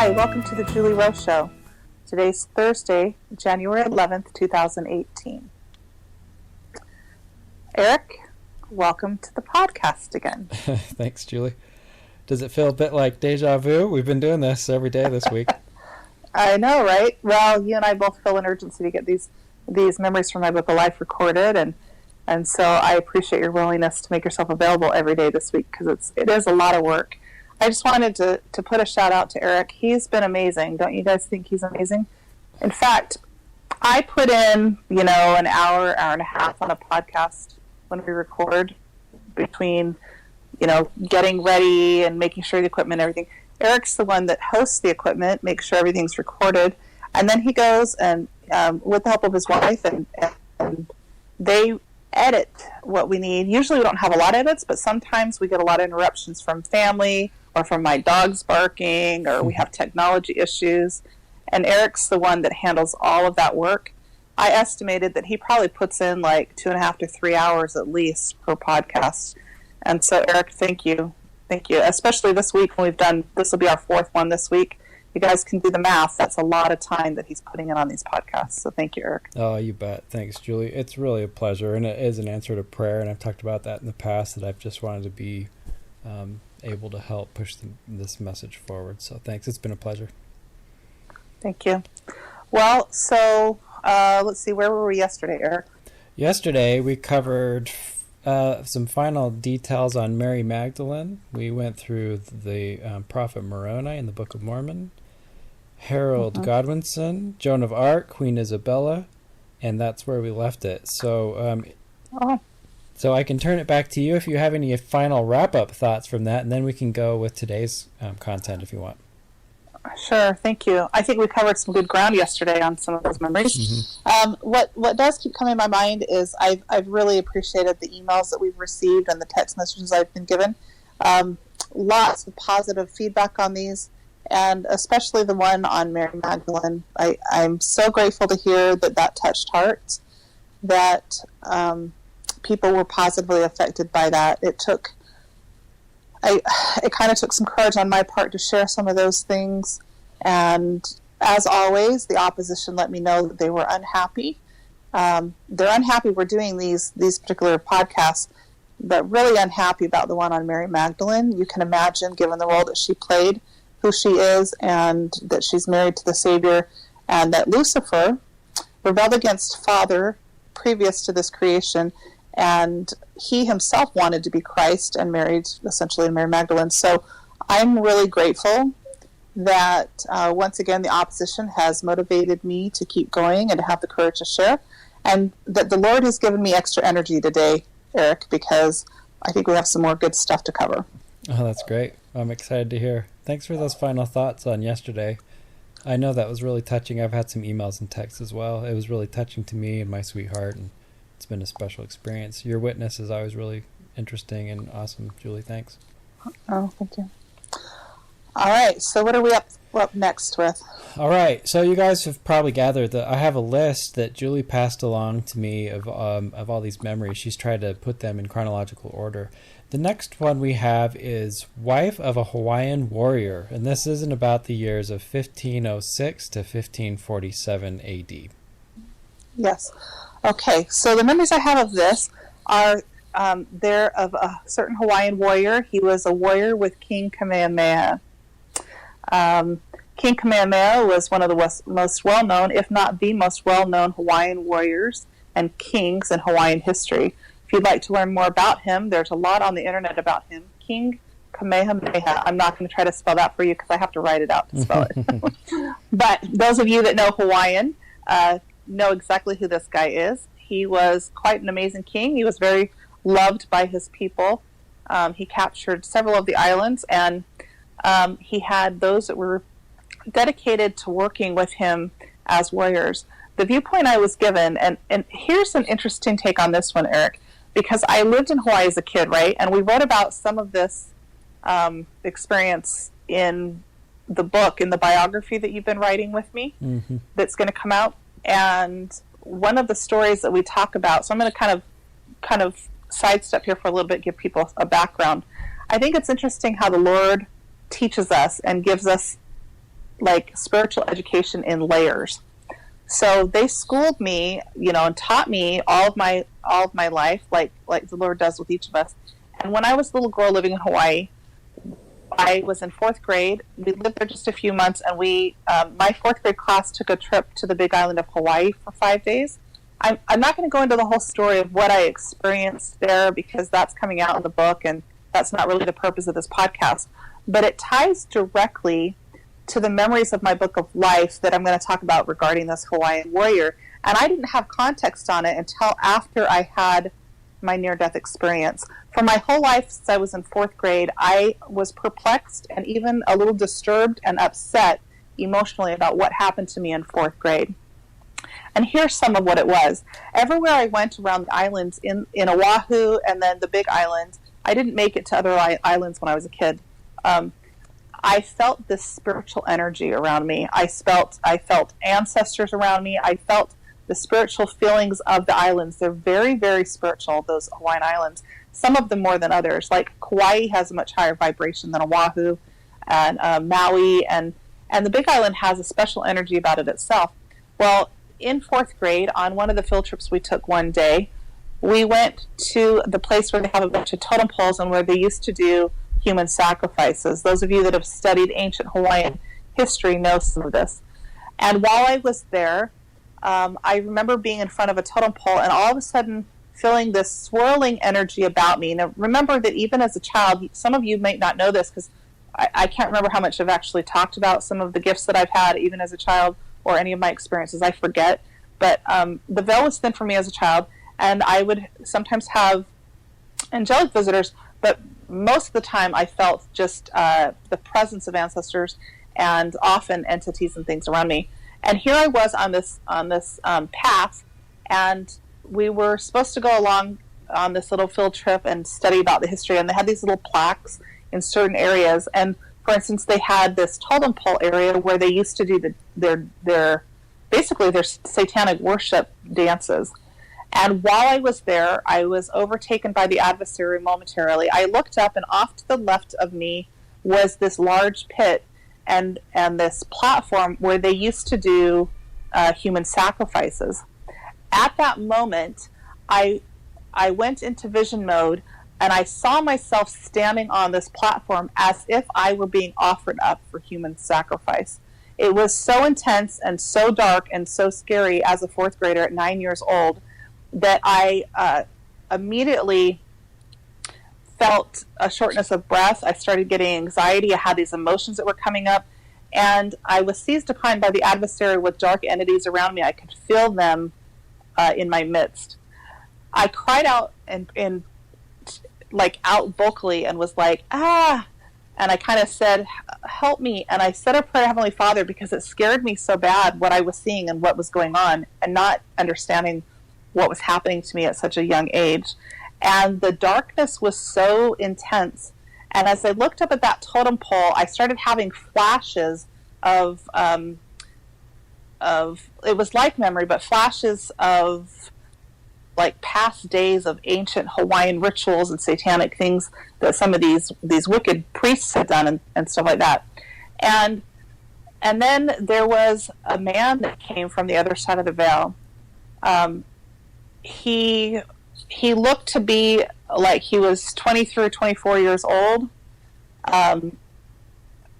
Hi, welcome to the Julie Rowe Show. Today's Thursday, January 11th, 2018. Eric, welcome to the podcast again. Thanks, Julie. Does it feel a bit like deja vu? We've been doing this every day this week. I know, right? Well, you and I both feel an urgency to get these memories from my book of life recorded, and so I appreciate your willingness to make yourself available every day this week, because it is a lot of work. I just wanted to put a shout out to Eric. He's been amazing. Don't you guys think he's amazing? In fact, I put in, an hour and a half on a podcast when we record, between, getting ready and making sure the equipment and everything. Eric's the one that hosts the equipment, makes sure everything's recorded, and then he goes and, with the help of his wife, and they edit what we need. Usually we don't have a lot of edits, but sometimes we get a lot of interruptions from family, or from my dogs barking, or we have technology issues. And Eric's the one that handles all of that work. I estimated that he probably puts in like 2.5 to 3 hours at least per podcast. And so, Eric, thank you. Thank you. Especially this week when this will be our fourth one this week. You guys can do the math. That's a lot of time that he's putting in on these podcasts. So thank you, Eric. Oh, you bet. Thanks, Julie. It's really a pleasure. And it is an answer to prayer. And I've talked about that in the past, that I've just wanted to be able to help push this message forward. So thanks. It's been a pleasure. Thank you. Well, so let's see. Where were we yesterday, Eric? Yesterday, we covered some final details on Mary Magdalene. We went through the prophet Moroni in the Book of Mormon, Harold Godwinson, Joan of Arc, Queen Isabella, and that's where we left it. So so I can turn it back to you if you have any final wrap-up thoughts from that, and then we can go with today's content if you want. Sure, thank you. I think we covered some good ground yesterday on some of those memories. What does keep coming to my mind is I've really appreciated the emails that we've received and the text messages I've been given. Lots of positive feedback on these, and especially the one on Mary Magdalene. I'm so grateful to hear that touched hearts, that people were positively affected by that. It kind of took some courage on my part to share some of those things, and as always, the opposition let me know that they were unhappy. They're unhappy we're doing these particular podcasts, but really unhappy about the one on Mary Magdalene. You can imagine, given the role that she played, who she is, and that she's married to the Savior, and that Lucifer rebelled against Father previous to this creation, and he himself wanted to be Christ and married essentially to Mary Magdalene. So I'm really grateful that once again the opposition has motivated me to keep going and to have the courage to share, and that the Lord has given me extra energy today, Eric, because I think we have some more good stuff to cover. Oh, that's great. I'm excited to hear. Thanks for those final thoughts on yesterday. I know that was really touching. I've had some emails and texts as well. It was really touching to me and my sweetheart, and it's been a special experience. Your witness is always really interesting and awesome, Julie. Thanks. Oh, thank you. All right, so what are we up next with? All right, so you guys have probably gathered that I have a list that Julie passed along to me of all these memories. She's tried to put them in chronological order. The next one we have is Wife of a Hawaiian Warrior, and this isn't about the years of 1506 to 1547 AD. Yes. Okay, so the memories I have of this are they're of a certain Hawaiian warrior. He was a warrior with King Kamehameha. King Kamehameha was one of the most well-known, if not the most well-known Hawaiian warriors and kings in Hawaiian history. If you'd like to learn more about him, there's a lot on the internet about him. King Kamehameha. I'm not going to try to spell that for you because I have to write it out to spell it. But those of you that know Hawaiian know exactly who this guy is. He was quite an amazing king. He was very loved by his people. He captured several of the islands, and he had those that were dedicated to working with him as warriors. The viewpoint I was given, and here's an interesting take on this one, Eric, because I lived in Hawaii as a kid, right? And we wrote about some of this experience in the book, in the biography that you've been writing with me, that's going to come out. And one of the stories that we talk about, so I'm going to kind of sidestep here for a little bit, give people a background. I think it's interesting how the Lord teaches us and gives us like spiritual education in layers. So they schooled me, and taught me all of my life, like the Lord does with each of us. And when I was a little girl living in Hawaii, I was in fourth grade. We lived there just a few months, and my fourth grade class took a trip to the Big Island of Hawaii for 5 days. I'm not going to go into the whole story of what I experienced there because that's coming out in the book, and that's not really the purpose of this podcast. But it ties directly to the memories of my book of life that I'm going to talk about regarding this Hawaiian warrior. And I didn't have context on it until after I had my near-death experience. For my whole life since I was in fourth grade, I was perplexed and even a little disturbed and upset emotionally about what happened to me in fourth grade. And here's some of what it was. Everywhere I went around the islands, in Oahu and then the Big Island, I didn't make it to other islands when I was a kid. I felt this spiritual energy around me. I felt ancestors around me. I felt the spiritual feelings of the islands. They're very, very spiritual, those Hawaiian islands. Some of them more than others. Like Kauai has a much higher vibration than Oahu and Maui, and the Big Island has a special energy about it itself. Well, in fourth grade, on one of the field trips we took one day, we went to the place where they have a bunch of totem poles and where they used to do human sacrifices. Those of you that have studied ancient Hawaiian history know some of this. And while I was there, I remember being in front of a totem pole and all of a sudden feeling this swirling energy about me. Now, remember that even as a child, some of you might not know this because I can't remember how much I've actually talked about some of the gifts that I've had even as a child or any of my experiences. I forget. But the veil was thin for me as a child, and I would sometimes have angelic visitors, but most of the time I felt just the presence of ancestors and often entities and things around me. And here I was on this path, and we were supposed to go along on this little field trip and study about the history, and they had these little plaques in certain areas. And for instance, they had this totem pole area where they used to do their satanic worship dances. And while I was there, I was overtaken by the adversary momentarily. I looked up, and off to the left of me was this large pit and this platform where they used to do human sacrifices. At that moment, I went into vision mode, and I saw myself standing on this platform as if I were being offered up for human sacrifice. It was so intense and so dark and so scary as a fourth grader at 9 years old that I immediately felt a shortness of breath. I started getting anxiety. I had these emotions that were coming up, and I was seized upon by the adversary with dark entities around me. I could feel them in my midst. I cried out and out vocally and was like, ah, and I kind of said, help me. And I said a prayer, Heavenly Father, because it scared me so bad what I was seeing and what was going on, and not understanding what was happening to me at such a young age. And the darkness was so intense. And as I looked up at that totem pole, I started having flashes of it was like memory, but flashes of like past days of ancient Hawaiian rituals and satanic things that some of these wicked priests had done and stuff like that. And then there was a man that came from the other side of the veil. He looked to be like he was 23 or 24 years old.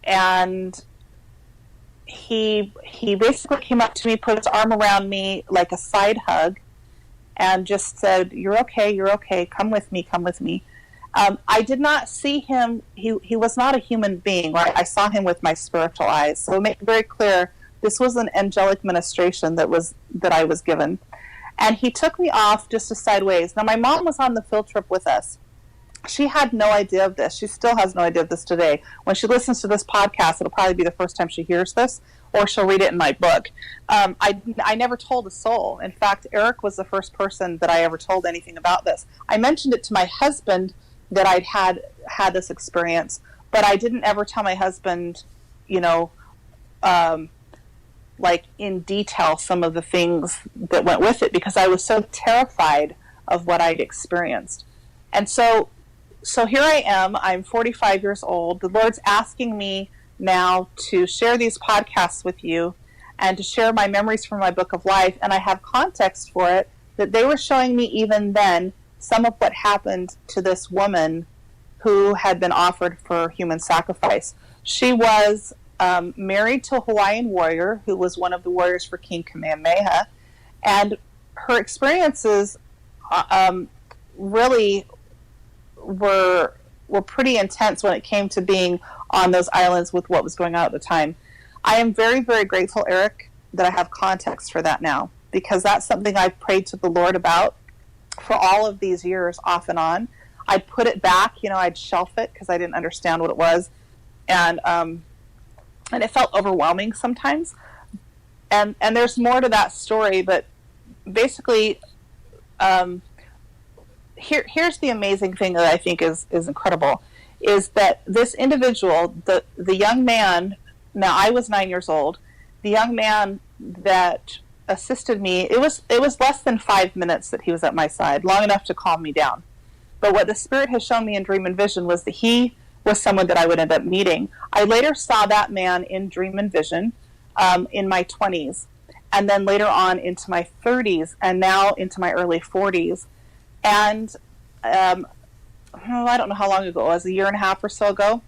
And he basically came up to me, put his arm around me like a side hug, and just said, you're okay, come with me. I did not see him, he was not a human being, right? I saw him with my spiritual eyes. So make it very clear, this was an angelic ministration that I was given. And he took me off just a sideways. Now, my mom was on the field trip with us. She had no idea of this. She still has no idea of this today. When she listens to this podcast, it'll probably be the first time she hears this, or she'll read it in my book. I never told a soul. In fact, Eric was the first person that I ever told anything about this. I mentioned it to my husband that I'd had this experience, but I didn't ever tell my husband, like in detail some of the things that went with it, because I was so terrified of what I'd experienced. And so here I am, I'm 45 years old. The Lord's asking me now to share these podcasts with you and to share my memories from my book of life. And I have context for it, that they were showing me even then some of what happened to this woman who had been offered for human sacrifice. She was married to a Hawaiian warrior who was one of the warriors for King Kamehameha, and her experiences really were pretty intense when it came to being on those islands with what was going on at the time. I am very, very grateful, Eric, that I have context for that now, because that's something I've prayed to the Lord about for all of these years, off and on. I'd put it back, I'd shelf it because I didn't understand what it was, and it felt overwhelming sometimes. And there's more to that story, but basically, here's the amazing thing that I think is incredible, is that this individual, the young man, now I was 9 years old, the young man that assisted me, it was less than 5 minutes that he was at my side, long enough to calm me down. But what the Spirit has shown me in dream and vision was that he was someone that I would end up meeting. I later saw that man in dream and vision in my 20s, and then later on into my 30s, and now into my early 40s. And I don't know how long ago it was, a year and a half or so ago,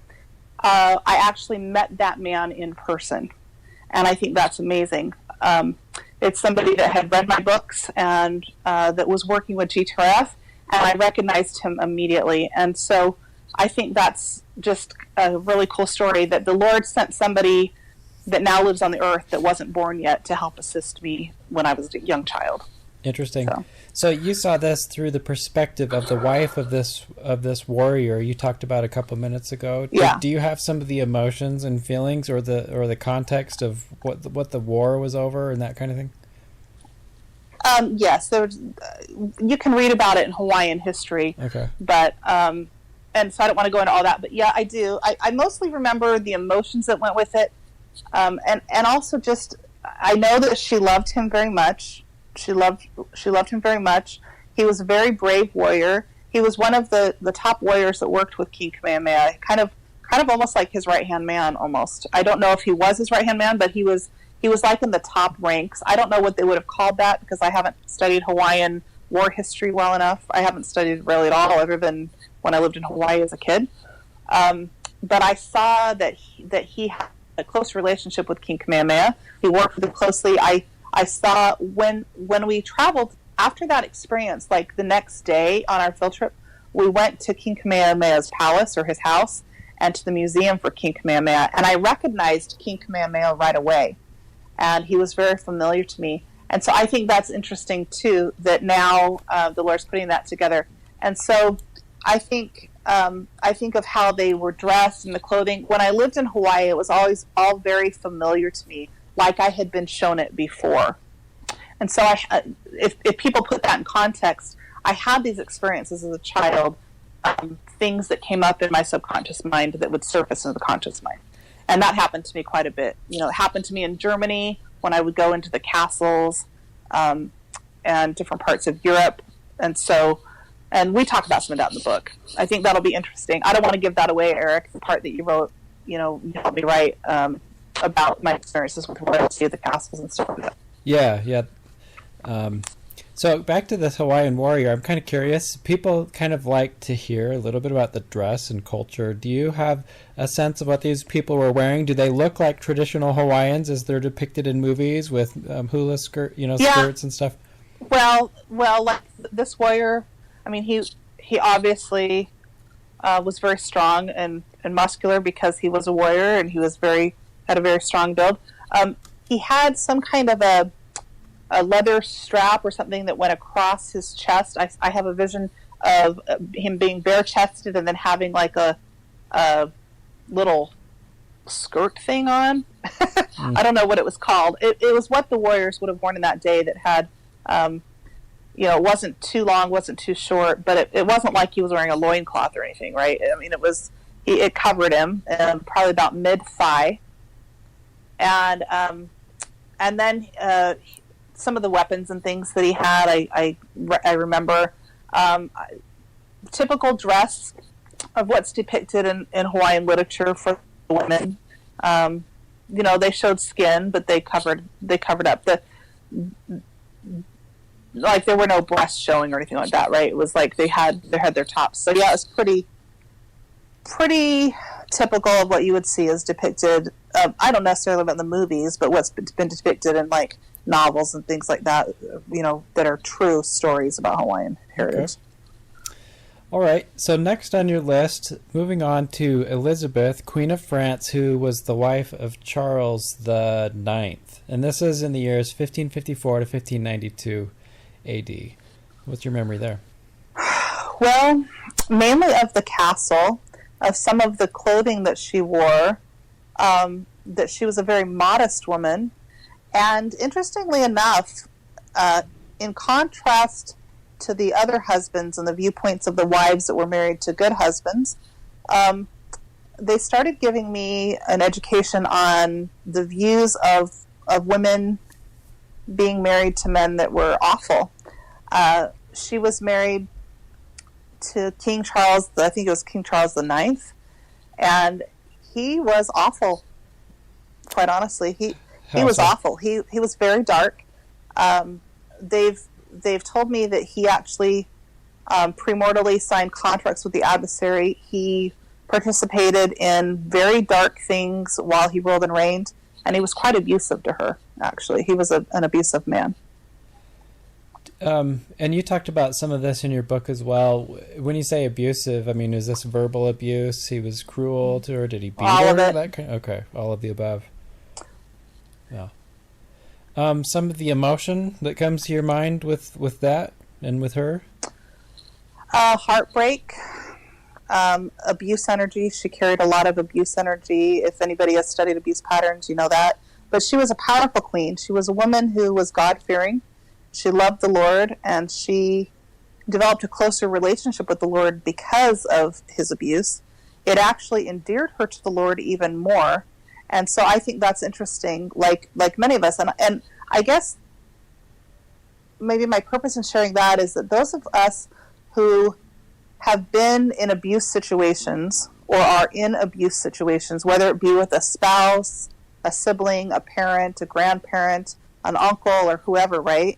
I actually met that man in person. And I think that's amazing. It's somebody that had read my books and that was working with GTRF, and I recognized him immediately. And so I think that's just a really cool story, that the Lord sent somebody that now lives on the earth that wasn't born yet to help assist me when I was a young child. Interesting. So you saw this through the perspective of the wife of this warrior you talked about a couple minutes ago. Yeah. Do you have some of the emotions and feelings, or the context of what the war was over and that kind of thing? Yes, you can read about it in Hawaiian history. Okay. But and so I don't want to go into all that. But yeah, I do. I mostly remember the emotions that went with it, and also just I know that she loved him very much. She loved him very much. He was a very brave warrior. He was one of the top warriors that worked with King Kamehameha, kind of almost like his right-hand man almost. I don't know if he was his right-hand man, but he was like in the top ranks. I don't know what they would have called that because I haven't studied Hawaiian war history well enough. I haven't studied really at all, other than when I lived in Hawaii as a kid. But I saw that he had a close relationship with King Kamehameha. He worked with him closely. I saw when we traveled after that experience, like the next day on our field trip, we went to King Kamehameha's palace or his house and to the museum for King Kamehameha. And I recognized King Kamehameha right away. And he was very familiar to me. And so I think that's interesting too, that now the Lord's putting that together. And so I think of how they were dressed and the clothing. When I lived in Hawaii, it was always all very familiar to me, like I had been shown it before. And so if people put that in context, I had these experiences as a child, things that came up in my subconscious mind that would surface in the conscious mind. And that happened to me quite a bit. It happened to me in Germany when I would go into the castles and different parts of Europe. And we talk about some of that in the book. I think that'll be interesting. I don't want to give that away, Eric, the part that you wrote, you helped me write about my experiences with royalty at the castles and stuff like that. Yeah. So back to this Hawaiian warrior, I'm kind of curious. People kind of like to hear a little bit about the dress and culture. Do you have a sense of what these people were wearing? Do they look like traditional Hawaiians as they're depicted in movies with hula skirts and stuff? Well, like this warrior, I mean, he obviously was very strong and muscular because he was a warrior, and he was had a very strong build. He had some kind of a leather strap or something that went across his chest. I have a vision of him being bare-chested and then having like a little skirt thing on. I don't know what it was called. It was what the warriors would have worn in that day that had, it wasn't too long, wasn't too short, but it wasn't like he was wearing a loincloth or anything, right? I mean, it covered him probably about mid-thigh. And then some of the weapons and things that he had, I remember. Typical dress of what's depicted in Hawaiian literature for women. They showed skin, but they covered up like there were no breasts showing or anything like that, right? It was like they had their tops. So yeah, it's pretty typical of what you would see as depicted. I don't necessarily about the movies, but what's been depicted in like novels and things like that, that are true stories about Hawaiian heritage. Okay. All right. So next on your list, moving on to Elizabeth, Queen of France, who was the wife of Charles the Ninth, and this is in the years 1554 to 1592 A.D. What's your memory there? Well, mainly of the castle, of some of the clothing that she wore, that she was a very modest woman. And interestingly enough, in contrast to the other husbands and the viewpoints of the wives that were married to good husbands, they started giving me an education on the views of women being married to men that were awful. She was married to King Charles, I think it was King Charles the Ninth, and he was awful. Quite honestly, he was awful. He was very dark. They've told me that he actually premortally signed contracts with the adversary. He participated in very dark things while he ruled and reigned, and he was quite abusive to her. Actually, he was an abusive man. And you talked about some of this in your book as well. When you say abusive, I mean, is this verbal abuse? He was cruel to her? Did he beat all her? Of it. Okay, all of the above. Yeah. Some of the emotion that comes to your mind with that and with her? Heartbreak, abuse energy. She carried a lot of abuse energy. If anybody has studied abuse patterns, you know that. But she was a powerful queen. She was a woman who was God-fearing. She loved the Lord, and she developed a closer relationship with the Lord because of his abuse. It actually endeared her to the Lord even more. And so I think that's interesting, like many of us. And I guess maybe my purpose in sharing that is that those of us who have been in abuse situations or are in abuse situations, whether it be with a spouse, a sibling, a parent, a grandparent, an uncle, or whoever, right?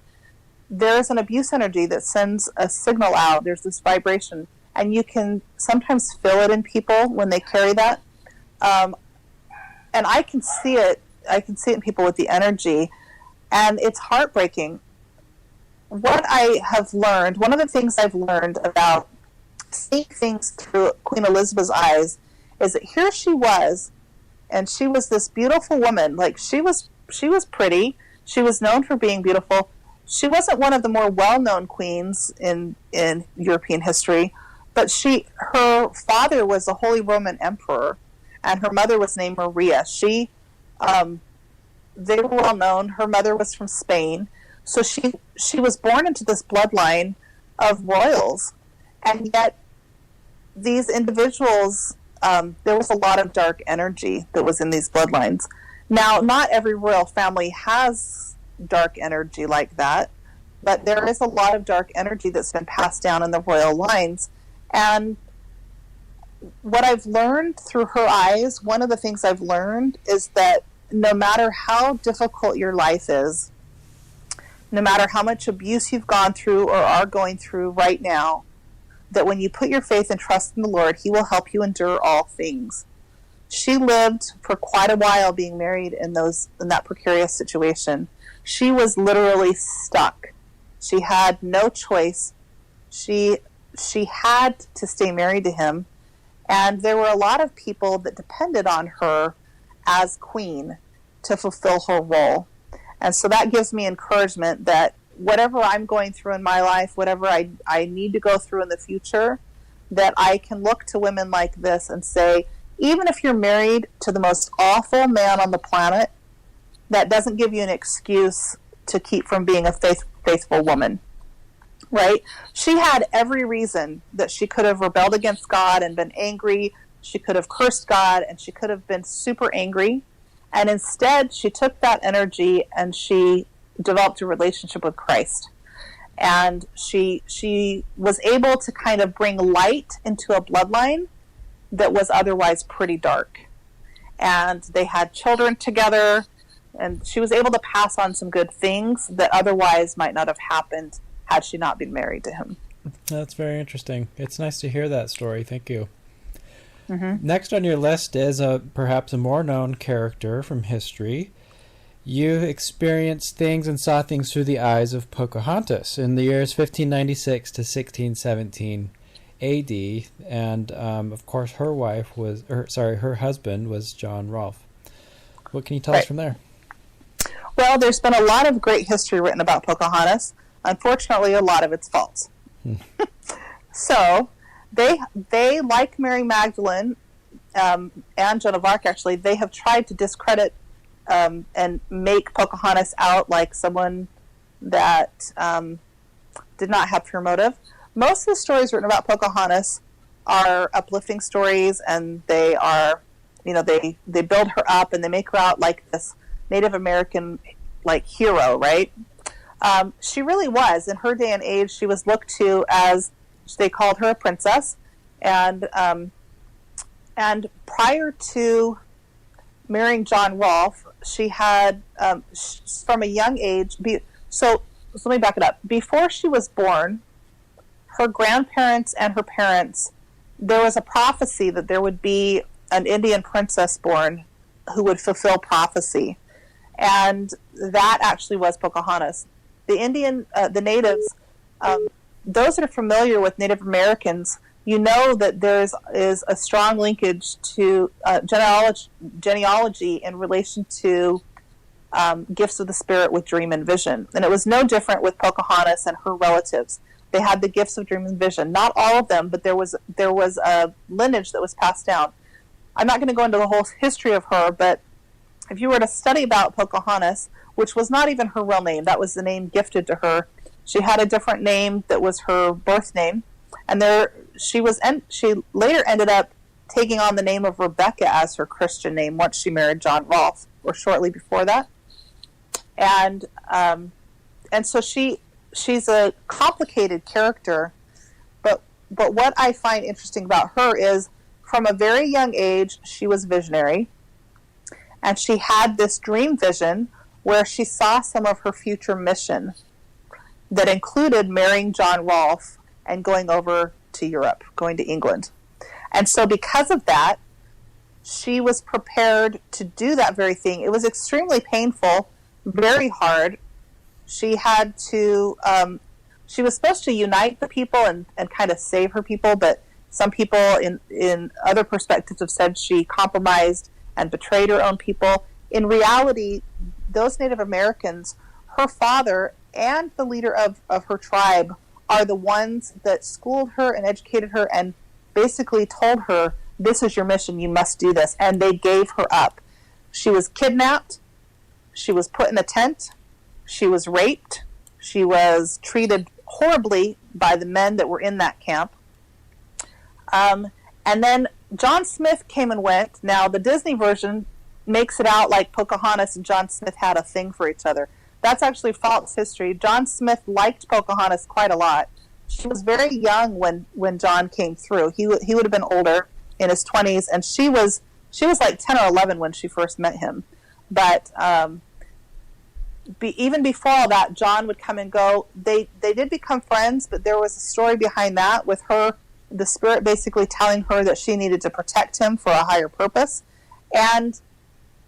There's an abuse energy that sends a signal out. There's this vibration, and you can sometimes feel it in people when they carry that. And I can see it. I can see it in people with the energy, and it's heartbreaking. What I have learned, one of the things I've learned about seeing things through Queen Elizabeth's eyes, is that here she was, and she was this beautiful woman. Like she was pretty. She was known for being beautiful. She wasn't one of the more well-known queens in European history, but her father was a Holy Roman Emperor, and her mother was named Maria. They were well-known. Her mother was from Spain, so she was born into this bloodline of royals, and yet these individuals, there was a lot of dark energy that was in these bloodlines. Now, not every royal family has dark energy like that, but there is a lot of dark energy that's been passed down in the royal lines. And what I've learned through her eyes, one of the things I've learned is that no matter how difficult your life is, no matter how much abuse you've gone through or are going through right now, that when you put your faith and trust in the Lord, he will help you endure all things. She lived for quite a while being married in that precarious situation. She was literally stuck. She had no choice. She had to stay married to him. And there were a lot of people that depended on her as queen to fulfill her role. And so that gives me encouragement that whatever I'm going through in my life, whatever I need to go through in the future, that I can look to women like this and say, even if you're married to the most awful man on the planet, that doesn't give you an excuse to keep from being a faithful woman, right? She had every reason that she could have rebelled against God and been angry. She could have cursed God, and she could have been super angry. And instead, she took that energy and she developed a relationship with Christ. And she was able to kind of bring light into a bloodline that was otherwise pretty dark. and they had children together, and she was able to pass on some good things that otherwise might not have happened had she not been married to him. That's very interesting. It's nice to hear that story. Thank you. Mm-hmm. Next on your list is perhaps a more known character from history. You experienced things and saw things through the eyes of Pocahontas in the years 1596 to 1617 AD, and of course her husband was John Rolfe. What can you tell us from there? Well, there's been a lot of great history written about Pocahontas. Unfortunately, a lot of it's false. So they like Mary Magdalene and Joan of Arc, actually, they have tried to discredit and make Pocahontas out like someone that did not have pure motive. Most of the stories written about Pocahontas are uplifting stories, and they are, they build her up and they make her out like this Native American hero, right? She really was, in her day and age, she was looked to as, they called her a princess, and prior to marrying John Rolfe, she had, from a young age, so let me back it up. Before she was born, her grandparents and her parents, there was a prophecy that there would be an Indian princess born who would fulfill prophecy. And that actually was Pocahontas. The natives, those that are familiar with Native Americans, you know that there is a strong linkage to genealogy in relation to gifts of the spirit with dream and vision. And it was no different with Pocahontas and her relatives. They had the gifts of dream and vision. Not all of them, but there was a lineage that was passed down. I'm not going to go into the whole history of her, but if you were to study about Pocahontas, which was not even her real name, that was the name gifted to her. She had a different name that was her birth name, and she later ended up taking on the name of Rebecca as her Christian name once she married John Rolfe, or shortly before that. And so she's a complicated character, but what I find interesting about her is, from a very young age, she was visionary, and she had this dream vision where she saw some of her future mission that included marrying John Rolfe and going over to Europe, going to England. And so because of that, she was prepared to do that very thing. It was extremely painful, very hard. She had to, she was supposed to unite the people and kind of save her people, but some people in other perspectives have said she compromised and betrayed her own people. In reality, those Native Americans, her father and the leader of her tribe, are the ones that schooled her and educated her and basically told her, this is your mission, you must do this. And they gave her up. She was kidnapped. She was put in a tent. She was raped. She was treated horribly by the men that were in that camp. And then John Smith came and went. Now, the Disney version makes it out like Pocahontas and John Smith had a thing for each other. That's actually false history. John Smith liked Pocahontas quite a lot. She was very young when John came through. He would have been older, in his 20s, and she was like 10 or 11 when she first met him. But even before all that, John would come and go. They did become friends, but there was a story behind that with her, the spirit basically telling her that she needed to protect him for a higher purpose. And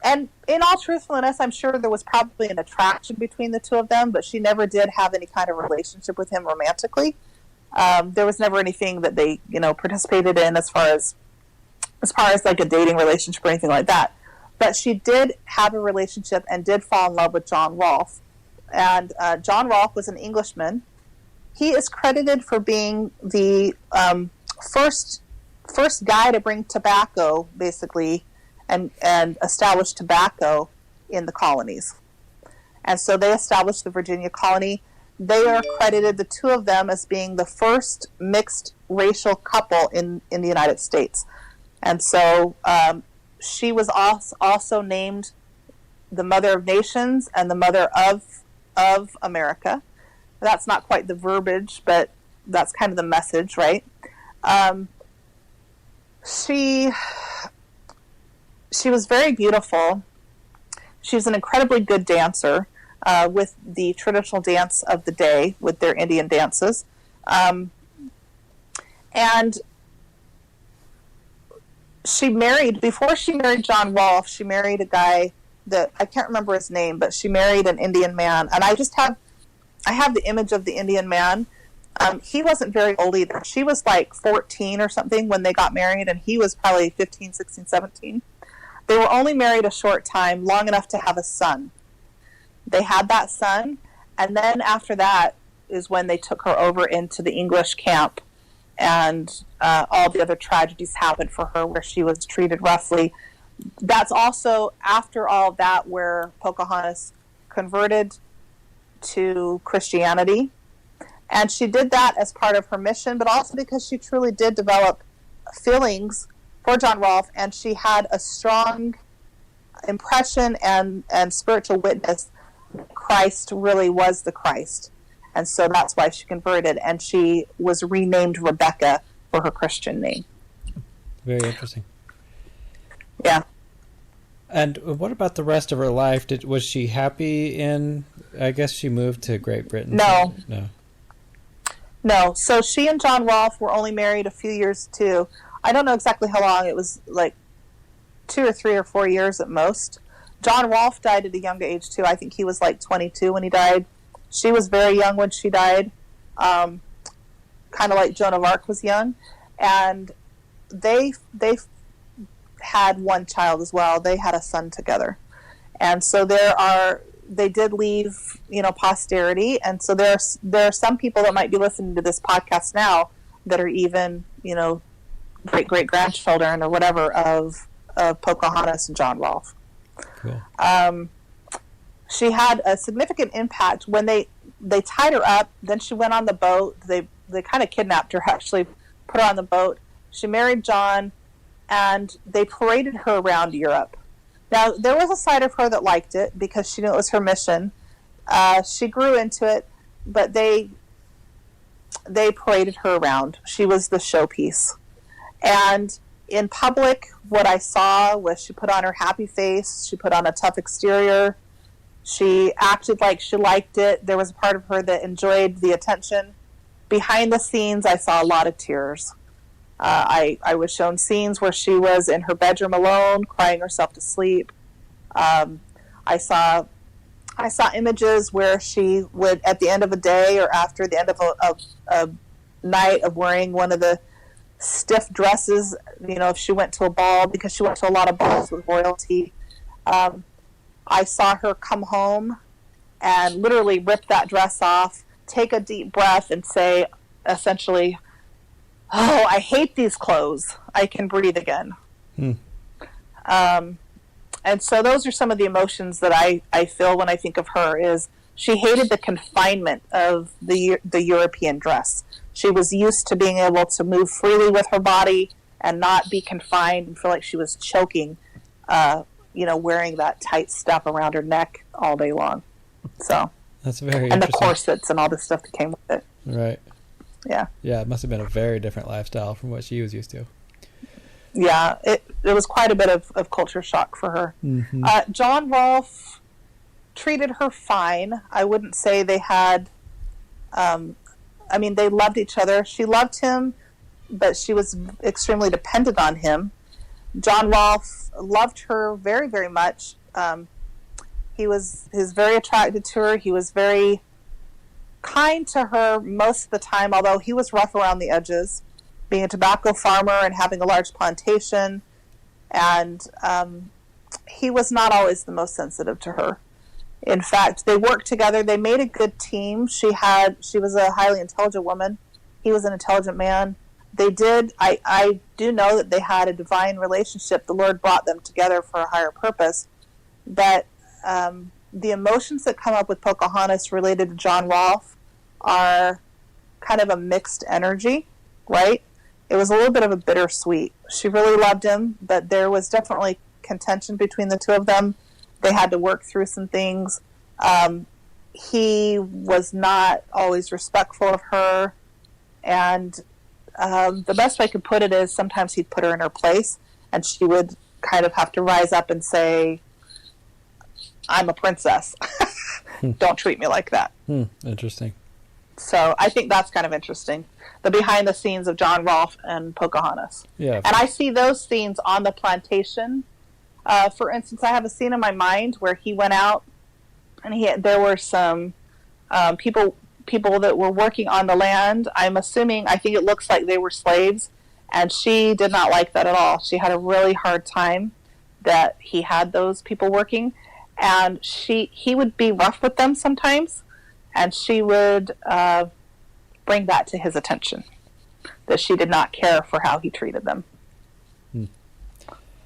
in all truthfulness, I'm sure there was probably an attraction between the two of them, but she never did have any kind of relationship with him romantically. There was never anything that they, participated in as far as like a dating relationship or anything like that. But she did have a relationship and did fall in love with John Rolfe. And John Rolfe was an Englishman. He is credited for being the first guy to bring tobacco, basically, and establish tobacco in the colonies. And so they established the Virginia colony. They are credited, the two of them, as being the first mixed racial couple in the United States. And so she was also named the Mother of Nations and the Mother of America. That's not quite the verbiage, but that's kind of the message, she was very beautiful. She was an incredibly good dancer with the traditional dance of the day, with their Indian dances. And before she married John Rolfe, she married a guy that I can't remember his name, but she married an Indian man. And I have the image of the Indian man. He wasn't very old either. She was like 14 or something when they got married, and he was probably 15, 16, 17. They were only married a short time, long enough to have a son. They had that son, and then after that is when they took her over into the English camp, and all the other tragedies happened for her where she was treated roughly. That's also after all of that where Pocahontas converted to Christianity. And she did that as part of her mission, but also because she truly did develop feelings for John Rolfe, and she had a strong impression and spiritual witness that Christ really was the Christ. And so that's why she converted, and she was renamed Rebecca for her Christian name. Very interesting. Yeah. And what about the rest of her life? Was she happy I guess she moved to Great Britain? No. No. So she and John Rolfe were only married a few years too. I don't know exactly how long. It was like 2 or 3 or 4 years at most. John Rolfe died at a younger age too. I think he was like 22 when he died. She was very young when she died, kind of like Joan of Arc was young. And they had one child as well. They had a son together. And so they did leave, posterity. And so there are some people that might be listening to this podcast now that are even, great-great-grandchildren or whatever of Pocahontas and John Rolfe. Cool. She had a significant impact when they tied her up. Then she went on the boat. They kind of kidnapped her, actually, put her on the boat. She married John, and they paraded her around Europe. Now, there was a side of her that liked it because she knew it was her mission. She grew into it, but they paraded her around. She was the showpiece. And in public, what I saw was she put on her happy face. She put on a tough exterior. She acted like she liked it. There was a part of her that enjoyed the attention. Behind the scenes, I saw a lot of tears. I was shown scenes where she was in her bedroom alone, crying herself to sleep. I saw images where she would, at the end of a day or after the end of a night of wearing one of the stiff dresses, if she went to a ball, because she went to a lot of balls with royalty. I saw her come home and literally rip that dress off, take a deep breath, and say, essentially, "Oh, I hate these clothes. I can breathe again." And so those are some of the emotions that I feel when I think of her. Is she hated the confinement of the European dress. She was used to being able to move freely with her body and not be confined and feel like she was choking, wearing that tight stuff around her neck all day long. So that's very and the interesting. corsets and all the stuff that came with it. Right. Yeah. Yeah, it must have been a very different lifestyle from what she was used to. Yeah, it was quite a bit of culture shock for her. Mm-hmm. John Rolfe treated her fine. I wouldn't say they had... they loved each other. She loved him, but she was extremely dependent on him. John Rolfe loved her very, very much. He was very attracted to her. He was very kind to her most of the time, although he was rough around the edges, being a tobacco farmer and having a large plantation. And he was not always the most sensitive to her. In fact, they worked together. They made a good team. She was a highly intelligent woman. He was an intelligent man. They did. I do know that they had a divine relationship. The Lord brought them together for a higher purpose. But the emotions that come up with Pocahontas related to John Rolfe are kind of a mixed energy, right? It was a little bit of a bittersweet. She really loved him, but there was definitely contention between the two of them. They had to work through some things. He was not always respectful of her, and the best way I could put it is sometimes he'd put her in her place, and she would kind of have to rise up and say, I'm a princess. Don't treat me like that. Interesting. So I think that's kind of interesting. The behind the scenes of John Rolfe and Pocahontas. Yeah. And I see those scenes on the plantation. For instance, I have a scene in my mind where he went out and there were some people that were working on the land. I think it looks like they were slaves, and she did not like that at all. She had a really hard time that he had those people working, and he would be rough with them sometimes, and she would bring that to his attention, that she did not care for how he treated them.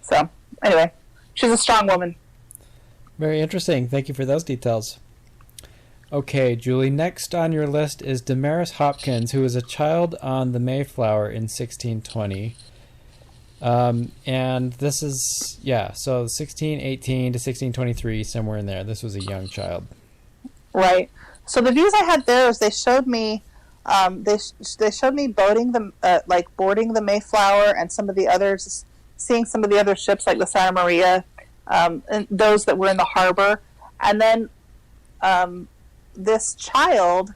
So anyway, she's a strong woman. Very interesting. Thank you for those details. Okay, Julie, next on your list is Damaris Hopkins, who was a child on the Mayflower in 1620. And this is, so 1618 to 1623, somewhere in there. This was a young child. Right. So the views I had there is they showed me, they showed me boarding the Mayflower and some of the others, seeing some of the other ships like the Santa Maria, and those that were in the harbor. And then this child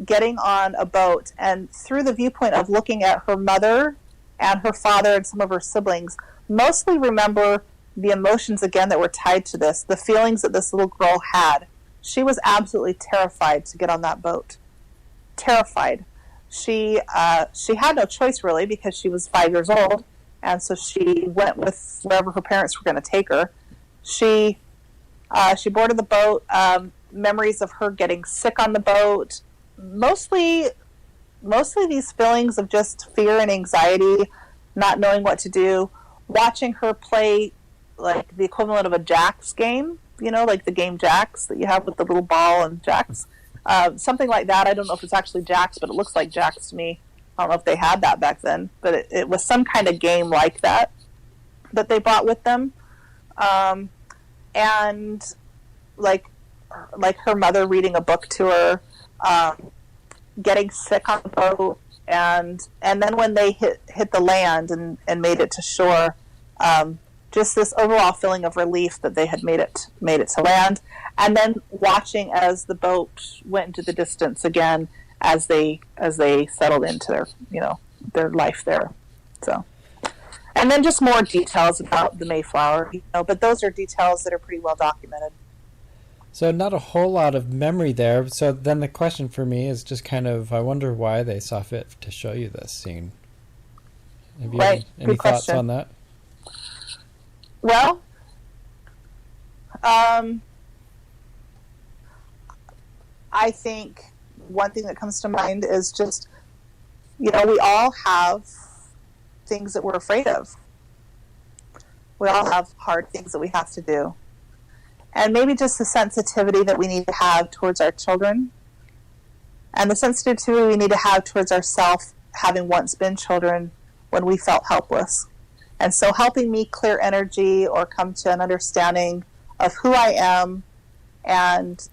getting on a boat, and through the viewpoint of looking at her mother and her father and some of her siblings, mostly remember the emotions again that were tied to this, the feelings that this little girl had. She was absolutely terrified to get on that boat. Terrified. She had no choice really, because she was 5 years old, and so she went with wherever her parents were going to take her. She boarded the boat. Memories of her getting sick on the boat. Mostly these feelings of just fear and anxiety, not knowing what to do. Watching her play like the equivalent of a jacks game, like the game jacks that you have with the little ball and jacks. Something like that. I don't know if it's actually jacks, but it looks like jacks to me. I don't know if they had that back then, but it was some kind of game like that they brought with them. And like her mother reading a book to her, getting sick on the boat, and then when they hit the land and made it to shore, just this overall feeling of relief that they had made it to land, and then watching as the boat went into the distance again as they settled into their life there. So, and then just more details about the Mayflower, but those are details that are pretty well documented. So not a whole lot of memory there. So then the question for me is just kind of, I wonder why they saw fit to show you this scene. Have you any thoughts on that? Well, I think one thing that comes to mind is just, we all have things that we're afraid of. We all have hard things that we have to do. And maybe just the sensitivity that we need to have towards our children, and the sensitivity we need to have towards ourselves, having once been children when we felt helpless. And so helping me clear energy or come to an understanding of who I am and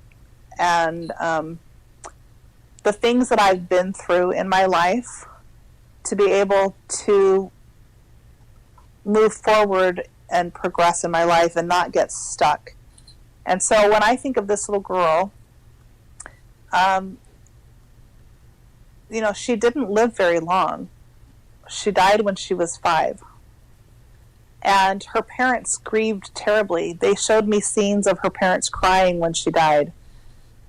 the things that I've been through in my life, to be able to move forward and progress in my life and not get stuck. And so when I think of this little girl, she didn't live very long. She died when she was 5. And her parents grieved terribly. They showed me scenes of her parents crying when she died.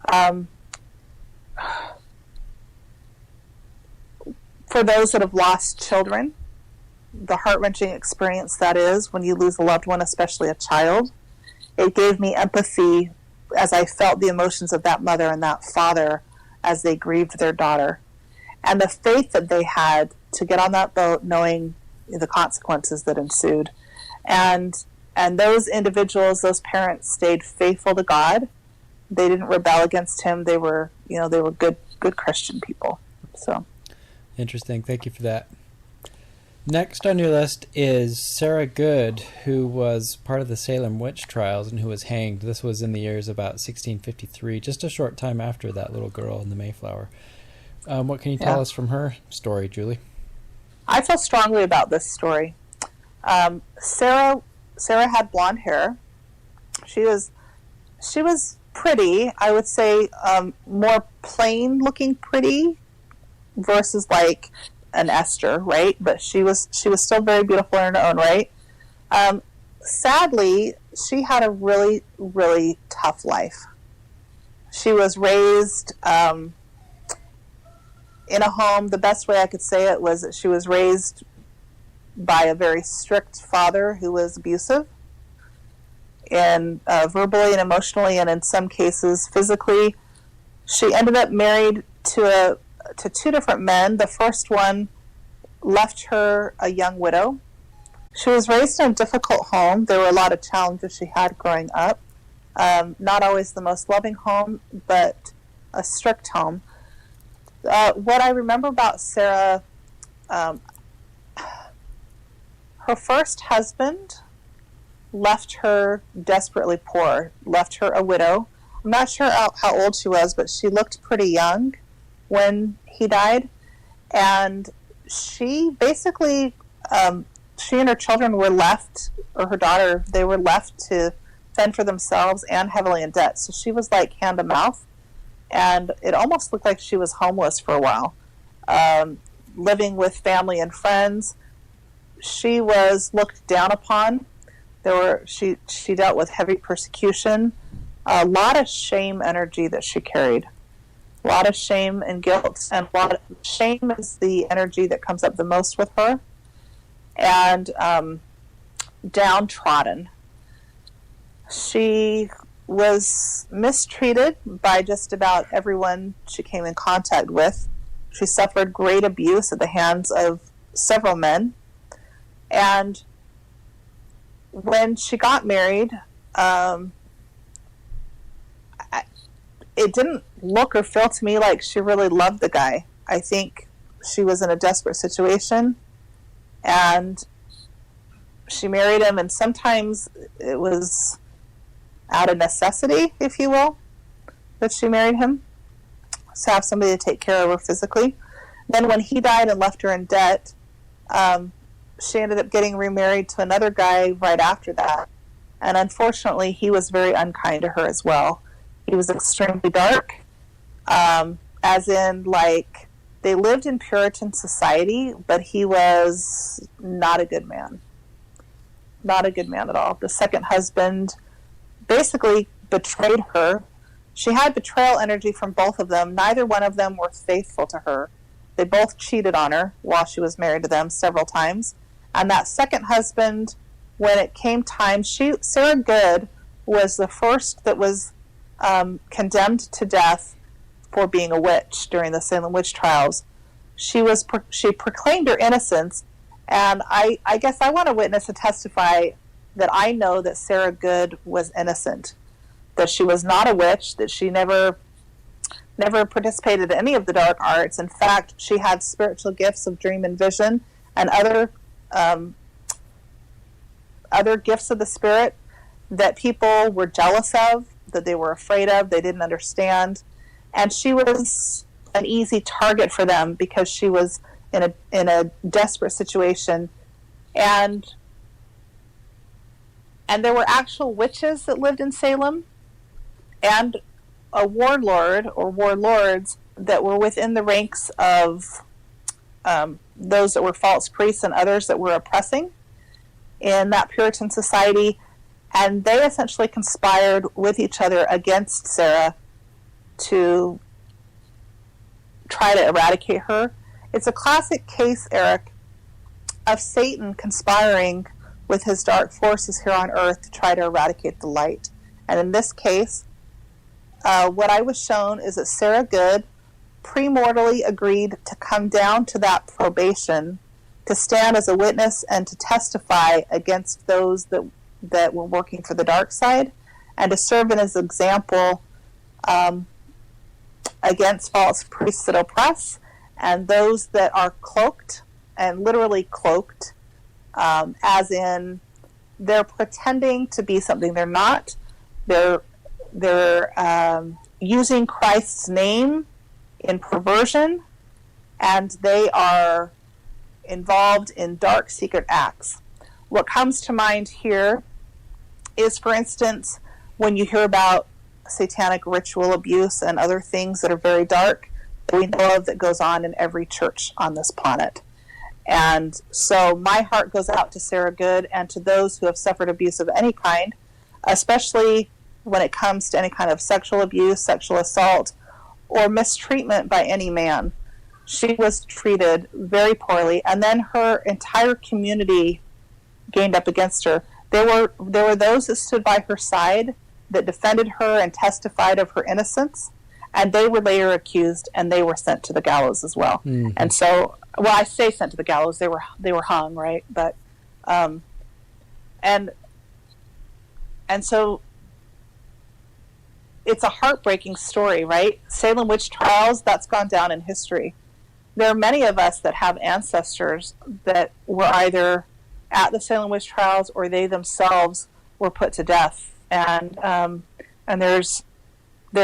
For those that have lost children, the heart-wrenching experience that is when you lose a loved one, especially a child, it gave me empathy as I felt the emotions of that mother and that father as they grieved their daughter. And the faith that they had to get on that boat knowing the consequences that ensued. And those individuals, those parents, stayed faithful to God. They didn't rebel against him. They were good Christian people. So interesting. Thank you for that. Next on your list is Sarah Goode, who was part of the Salem Witch Trials and who was hanged. This was in the years about 1653, just a short time after that little girl in the Mayflower. What can you tell us from her story, Julie? I feel strongly about this story. Sarah Sarah had blonde hair. She was pretty. I would say more plain looking pretty versus like an Esther, right? But she was still very beautiful in her own right. Sadly, she had a really, really tough life. She was raised in a home. The best way I could say it was that she was raised by a very strict father who was abusive, and verbally and emotionally, and in some cases physically. She ended up married to two different men. The first one left her a young widow. She was raised in a difficult home. There were a lot of challenges she had growing up. Not always the most loving home, but a strict home. What I remember about Sarah, her first husband left her desperately poor, left her a widow. I'm not sure how old she was, but she looked pretty young when he died. And she basically, she and her children were left, or her daughter, they were left to fend for themselves and heavily in debt. So she was like hand to mouth. And it almost looked like she was homeless for a while, living with family and friends. She was looked down upon. She dealt with heavy persecution, a lot of shame energy that she carried, a lot of shame and guilt, and a lot of shame is the energy that comes up the most with her, and downtrodden. She was mistreated by just about everyone she came in contact with. She suffered great abuse at the hands of several men, and when she got married, it didn't look or feel to me like she really loved the guy. I think she was in a desperate situation, and she married him, and sometimes it was out of necessity, if you will, that she married him, to have somebody to take care of her physically. Then when he died and left her in debt, she ended up getting remarried to another guy right after that. And unfortunately, he was very unkind to her as well. He was extremely dark, as in, like, they lived in Puritan society, but he was not a good man. Not a good man at all. The second husband basically betrayed her. She had betrayal energy from both of them. Neither one of them were faithful to her. They both cheated on her while she was married to them several times. And that second husband, when it came time, Sarah Goode was the first that was condemned to death for being a witch during the Salem Witch Trials. She proclaimed her innocence, and I guess I want a witness to testify that I know that Sarah Goode was innocent, that she was not a witch, that she never participated in any of the dark arts. In fact, she had spiritual gifts of dream and vision and other gifts of the spirit that people were jealous of, that they were afraid of, they didn't understand. And she was an easy target for them because she was in a desperate situation. And there were actual witches that lived in Salem, and a warlord or warlords that were within the ranks of those that were false priests and others that were oppressing in that Puritan society. And they essentially conspired with each other against Sarah to try to eradicate her. It's a classic case, Eric, of Satan conspiring with his dark forces here on earth to try to eradicate the light. And in this case, what I was shown is that Sarah Goode premortally agreed to come down to that probation, to stand as a witness and to testify against those that were working for the dark side, and to serve as an example against false priests that oppress, and those that are cloaked, and literally cloaked, as in they're pretending to be something they're not. They're using Christ's name in perversion, and they are involved in dark secret acts. What comes to mind here is, for instance, when you hear about satanic ritual abuse and other things that are very dark that we know of that goes on in every church on this planet. And so my heart goes out to Sarah Goode and to those who have suffered abuse of any kind, especially when it comes to any kind of sexual abuse, sexual assault, or mistreatment by any man. She was treated very poorly, and then her entire community gained up against her. There were those that stood by her side, that defended her and testified of her innocence, and they were later accused, and they were sent to the gallows as well. Mm-hmm. And so, well, I say sent to the gallows, they were hung, right? But and so it's a heartbreaking story, right? Salem Witch Trials, that's gone down in history. There are many of us that have ancestors that were either at the Salem Witch Trials or they themselves were put to death. And there's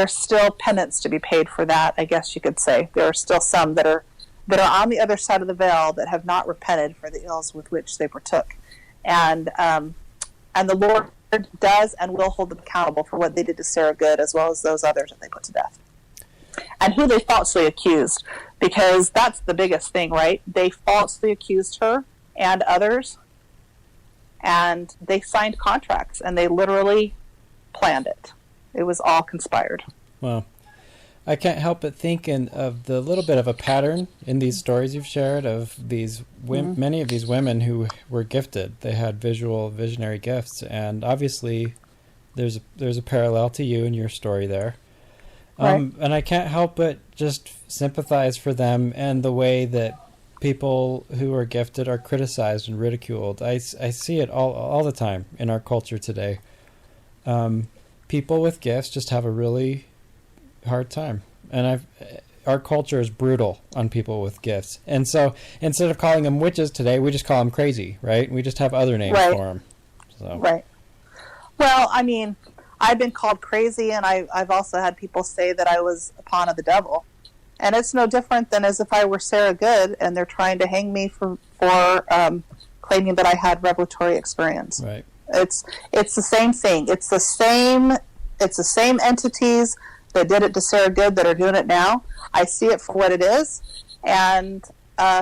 still penance to be paid for that, I guess you could say. There are still some that are on the other side of the veil that have not repented for the ills with which they partook. And the Lord does and will hold them accountable for what they did to Sarah Goode, as well as those others that they put to death. And who they falsely accused, because that's the biggest thing, right? They falsely accused her and others, and they signed contracts, and they literally planned it. It was all conspired. Well, I can't help but think of the little bit of a pattern in these stories you've shared of these Mm-hmm. many of these women who were gifted. They had visionary gifts, and obviously there's a parallel to you and your story there. Right. And I can't help but just sympathize for them and the way that people who are gifted are criticized and ridiculed. I see it all the time in our culture today. People with gifts just have a really hard time, and our culture is brutal on people with gifts. And so instead of calling them witches today, we just call them crazy, right? We just have other names for them. So. Right. Well, I mean, I've been called crazy, and I've also had people say that I was a pawn of the devil. And it's no different than as if I were Sarah Goode and they're trying to hang me for claiming that I had revelatory experience. Right. It's the same thing. It's the same entities that did it to Sarah Goode that are doing it now. I see it for what it is, and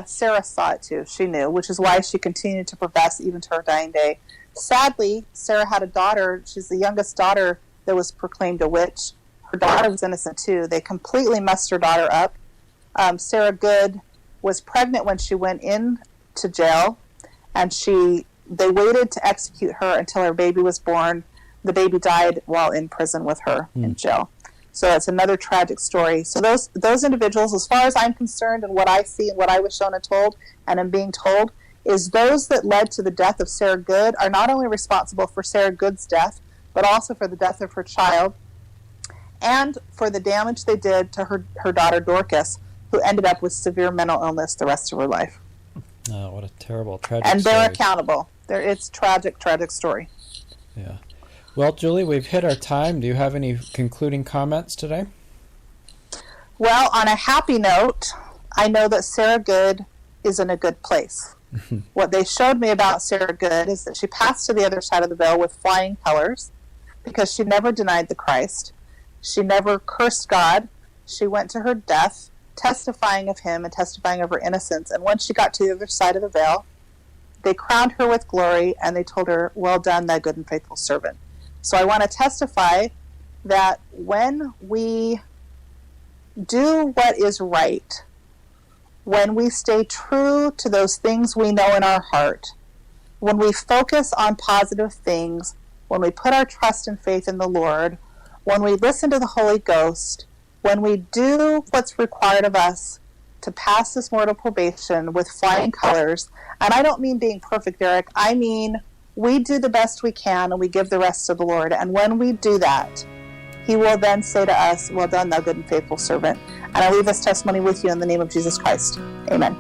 Sarah saw it too. She knew, which is why she continued to profess even to her dying day. Sadly, Sarah had a daughter. She's the youngest daughter that was proclaimed a witch. Her daughter was innocent too. They completely messed her daughter up. Sarah Goode was pregnant when she went into jail, and they waited to execute her until her baby was born. The baby died while in prison with her in jail. So it's another tragic story. So those individuals, as far as I'm concerned and what I see and what I was shown and told and am being told, is those that led to the death of Sarah Goode are not only responsible for Sarah Goode's death, but also for the death of her child and for the damage they did to her daughter Dorcas, who ended up with severe mental illness the rest of her life. Oh, what a terrible, tragic and story. They're accountable. It's tragic story. Yeah. Well, Julie, we've hit our time. Do you have any concluding comments today? Well, on a happy note, I know that Sarah Goode is in a good place. What they showed me about Sarah Goode is that she passed to the other side of the veil with flying colors because she never denied the Christ. She never cursed God. She went to her death testifying of him and testifying of her innocence. And once she got to the other side of the veil, they crowned her with glory and they told her, "Well done, thy good and faithful servant." So I want to testify that when we do what is right, when we stay true to those things we know in our heart, when we focus on positive things, when we put our trust and faith in the Lord, when we listen to the Holy Ghost, when we do what's required of us to pass this mortal probation with flying colors, and I don't mean being perfect, Eric, I mean we do the best we can and we give the rest to the Lord. And when we do that, he will then say to us, "Well done, thou good and faithful servant." And I leave this testimony with you in the name of Jesus Christ. Amen.